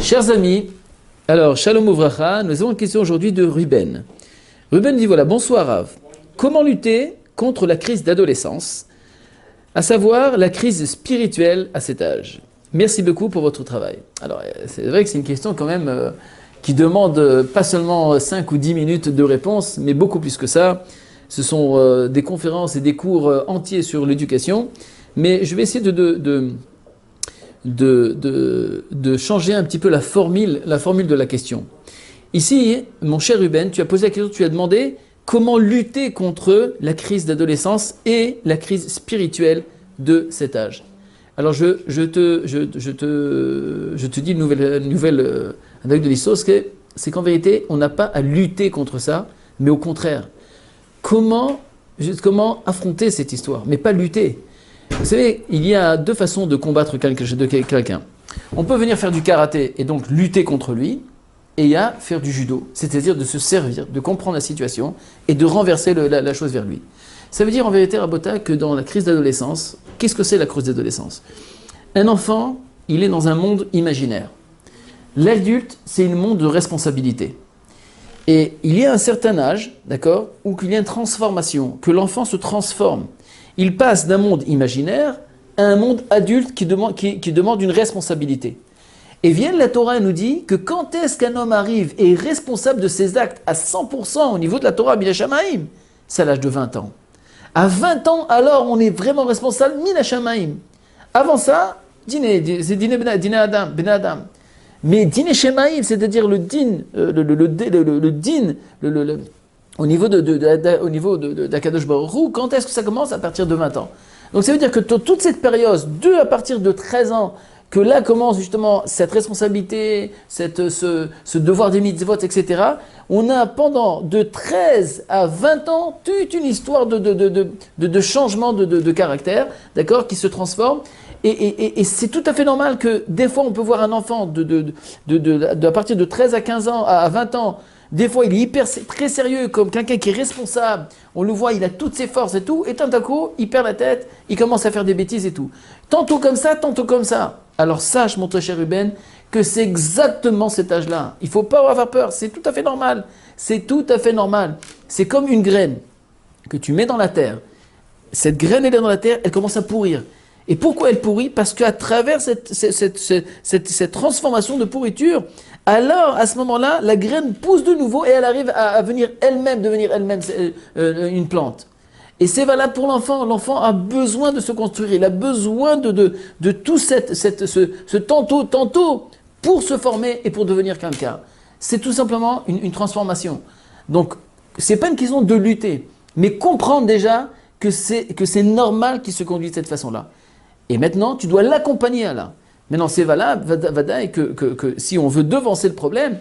Chers amis, alors Shalom Uvracha, nous avons une question aujourd'hui de Ruben. Ruben dit voilà, bonsoir Rav. Comment lutter contre la crise d'adolescence, à savoir la crise spirituelle à cet âge? Merci beaucoup pour votre travail. Alors c'est vrai que c'est une question quand même qui demande pas seulement 5 ou 10 minutes de réponse, mais beaucoup plus que ça. Ce sont des conférences et des cours entiers sur l'éducation, mais je vais essayer de changer un petit peu la formule de la question. Ici, mon cher Ruben, tu as posé la question, tu as demandé comment lutter contre la crise d'adolescence et la crise spirituelle de cet âge. Alors je te dis une nouvelle anecdote de l'histoire, c'est qu'en vérité, on n'a pas à lutter contre ça, mais au contraire, comment affronter cette histoire, mais pas lutter. Vous savez, il y a deux façons de combattre quelqu'un. On peut venir faire du karaté et donc lutter contre lui, et il y a faire du judo, c'est-à-dire de se servir, de comprendre la situation et de renverser la chose vers lui. Ça veut dire en vérité, Rabota, que dans la crise d'adolescence, qu'est-ce que c'est la crise d'adolescence? Un enfant, il est dans un monde imaginaire. L'adulte, c'est un monde de responsabilité. Et il y a un certain âge, d'accord, où il y a une transformation, que l'enfant se transforme. Il passe d'un monde imaginaire à un monde adulte qui demande une responsabilité. Et vient la Torah et nous dit que quand est-ce qu'un homme arrive et est responsable de ses actes à 100% au niveau de la Torah, Mina Shamaim, c'est à l'âge de 20 ans. À 20 ans, alors on est vraiment responsable, Mina Shamaim. Avant ça, c'est Dine Ben Adam. Mais Dine Shemaim, c'est-à-dire le din, au niveau d'Akadosh Baruch Hu, quand est-ce que ça commence? À partir de 20 ans. Donc ça veut dire que toute cette période, à partir de 13 ans, que là commence justement cette responsabilité, ce devoir des mitzvot, etc. On a pendant de 13 à 20 ans toute une histoire de changement de caractère, d'accord, qui se transforme. Et c'est tout à fait normal que des fois on peut voir un enfant à partir de 13 à 15 ans, à 20 ans, des fois il est très sérieux, comme quelqu'un qui est responsable, on le voit, il a toutes ses forces et tout, et tout à coup, il perd la tête, il commence à faire des bêtises et tout. Tantôt comme ça, tantôt comme ça. Alors sache, mon très cher Ruben, que c'est exactement cet âge-là. Il ne faut pas avoir peur, c'est tout à fait normal. C'est tout à fait normal. C'est comme une graine que tu mets dans la terre. Cette graine, elle est dans la terre, elle commence à pourrir. Et pourquoi elle pourrit? Parce qu'à travers cette transformation de pourriture, alors à ce moment-là, la graine pousse de nouveau et elle arrive à devenir elle-même une plante. Et c'est valable pour l'enfant. L'enfant a besoin de se construire. Il a besoin de tout ce tantôt pour se former et pour devenir quelqu'un. C'est tout simplement une transformation. Donc, c'est pas une question de lutter, mais comprendre déjà que c'est normal qu'il se conduise de cette façon-là. Et maintenant, tu dois l'accompagner à là. Maintenant, c'est valable, Vadaï, que si on veut devancer le problème,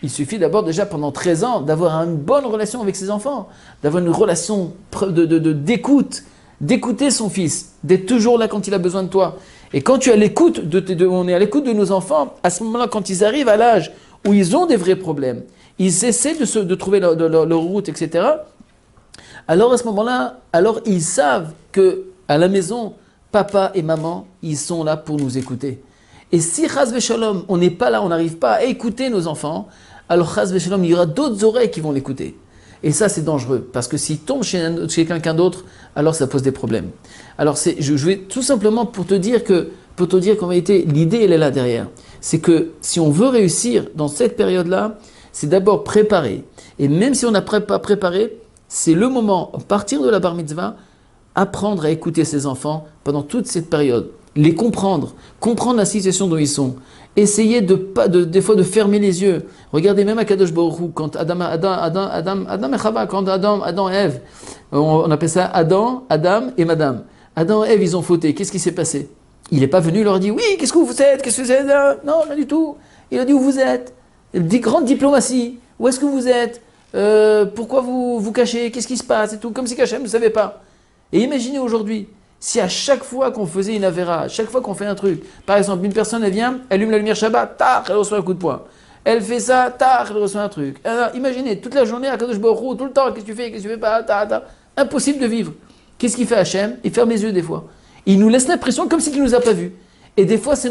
il suffit d'abord déjà pendant 13 ans d'avoir une bonne relation avec ses enfants, d'avoir une relation d'écoute, d'écouter son fils, d'être toujours là quand il a besoin de toi. Et quand tu es à l'écoute, on est à l'écoute de nos enfants, à ce moment-là, quand ils arrivent à l'âge où ils ont des vrais problèmes, ils essaient de trouver leur route, etc. Alors à ce moment-là, alors ils savent qu'à la maison, papa et maman, ils sont là pour nous écouter. Et si Chas Veshalom, on n'est pas là, on n'arrive pas à écouter nos enfants, alors Chas Veshalom, il y aura d'autres oreilles qui vont l'écouter. Et ça, c'est dangereux, parce que s'il tombe chez quelqu'un d'autre, alors ça pose des problèmes. Alors je vais tout simplement pour te dire qu'en vérité, l'idée, elle est là derrière. C'est que si on veut réussir dans cette période-là, c'est d'abord préparer. Et même si on n'a pas préparé, c'est le moment, à partir de la bar mitzvah, apprendre à écouter ses enfants pendant toute cette période, les comprendre la situation dont ils sont, essayer des fois de fermer les yeux. Regardez même à Kadosh Baruch Hu, quand Adam et Chava, quand Adam et Ève, on appelle ça Adam et Madame. Adam et Ève, ils ont fauté. Qu'est-ce qui s'est passé? Il n'est pas venu, il leur a dit, oui, qu'est-ce que vous êtes? Qu'est-ce que vous êtes? Non, rien du tout. Il a dit, où vous êtes? Grande diplomatie. Où est-ce que vous êtes? Pourquoi vous cachez? Qu'est-ce qui se passe? Et tout, comme si Hachem ne savait pas. Et imaginez aujourd'hui, si à chaque fois qu'on faisait une avéra, à chaque fois qu'on fait un truc, par exemple, une personne, elle vient, elle allume la lumière Shabbat, tac, elle reçoit un coup de poing. Elle fait ça, tac, elle reçoit un truc. Alors, imaginez, toute la journée, à Kadosh Baruch Hu, tout le temps, qu'est-ce que tu fais pas, tac. Impossible de vivre. Qu'est-ce qu'il fait Hachem? Il ferme les yeux des fois. Il nous laisse l'impression comme s'il ne nous a pas vus. Et des fois, c'est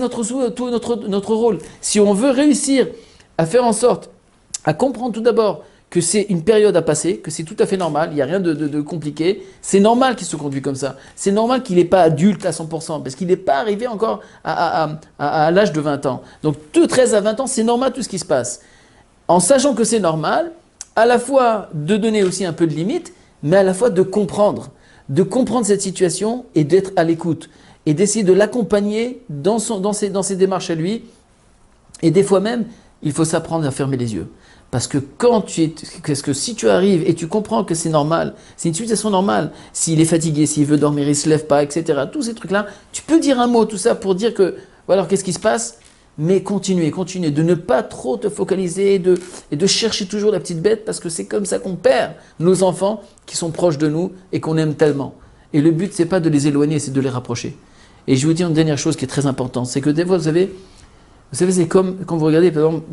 tout notre rôle. Si on veut réussir à faire en sorte, à comprendre tout d'abord que c'est une période à passer, que c'est tout à fait normal, il n'y a rien de compliqué, c'est normal qu'il se conduise comme ça. C'est normal qu'il n'est pas adulte à 100%, parce qu'il n'est pas arrivé encore à l'âge de 20 ans. Donc de 13 à 20 ans, c'est normal tout ce qui se passe. En sachant que c'est normal, à la fois de donner aussi un peu de limite, mais à la fois de comprendre cette situation et d'être à l'écoute, et d'essayer de l'accompagner dans ses démarches à lui. Et des fois même, il faut s'apprendre à fermer les yeux. Parce que si tu arrives et tu comprends que c'est normal, c'est une situation normale, s'il est fatigué, s'il veut dormir, il ne se lève pas, etc., tous ces trucs-là, tu peux dire un mot, tout ça, pour dire que, voilà, qu'est-ce qui se passe? Mais continuez, de ne pas trop te focaliser et de chercher toujours la petite bête, parce que c'est comme ça qu'on perd nos enfants qui sont proches de nous et qu'on aime tellement. Et le but, c'est pas de les éloigner, c'est de les rapprocher. Et je vous dis une dernière chose qui est très importante, c'est que des fois, vous savez, c'est comme quand vous regardez, par exemple,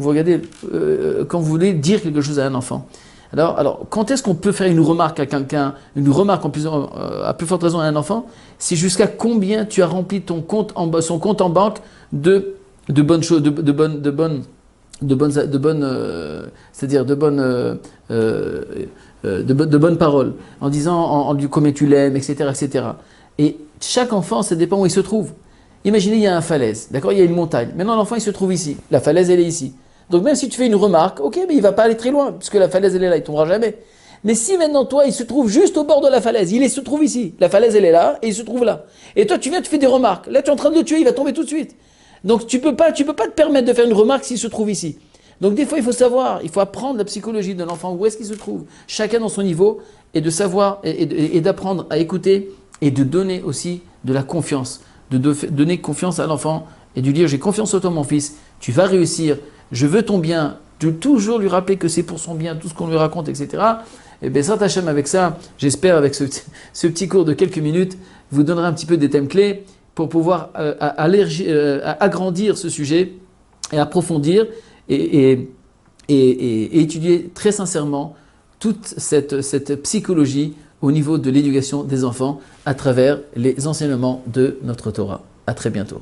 quand vous voulez dire quelque chose à un enfant. Alors quand est-ce qu'on peut faire une remarque à quelqu'un, une remarque à plus forte raison à un enfant, c'est jusqu'à combien tu as rempli son compte en banque de bonnes choses, c'est-à-dire de bonnes paroles, en disant en lui combien tu l'aimes, etc., etc. Et chaque enfant, ça dépend où il se trouve. Imaginez, il y a une falaise, d'accord? Il y a une montagne. Maintenant, l'enfant, il se trouve ici. La falaise, elle est ici. Donc, même si tu fais une remarque, ok, mais il ne va pas aller très loin, puisque la falaise, elle est là, il ne tombera jamais. Mais si maintenant, toi, il se trouve juste au bord de la falaise, se trouve ici. La falaise, elle est là, et il se trouve là. Et toi, tu viens, tu fais des remarques. Là, tu es en train de le tuer, il va tomber tout de suite. Donc, tu peux pas te permettre de faire une remarque s'il se trouve ici. Donc, des fois, il faut savoir, il faut apprendre la psychologie de l'enfant, où est-ce qu'il se trouve, chacun dans son niveau, et de savoir, et d'apprendre à écouter, et de donner aussi de la confiance. De donner confiance à l'enfant et de lui dire j'ai confiance en toi mon fils, tu vas réussir, je veux ton bien, de toujours lui rappeler que c'est pour son bien, tout ce qu'on lui raconte, etc. Et bien ça t'achève avec ça, j'espère avec ce petit cours de quelques minutes, vous donnera un petit peu des thèmes clés pour pouvoir agrandir ce sujet et approfondir et étudier très sincèrement toute cette psychologie au niveau de l'éducation des enfants à travers les enseignements de notre Torah. À très bientôt.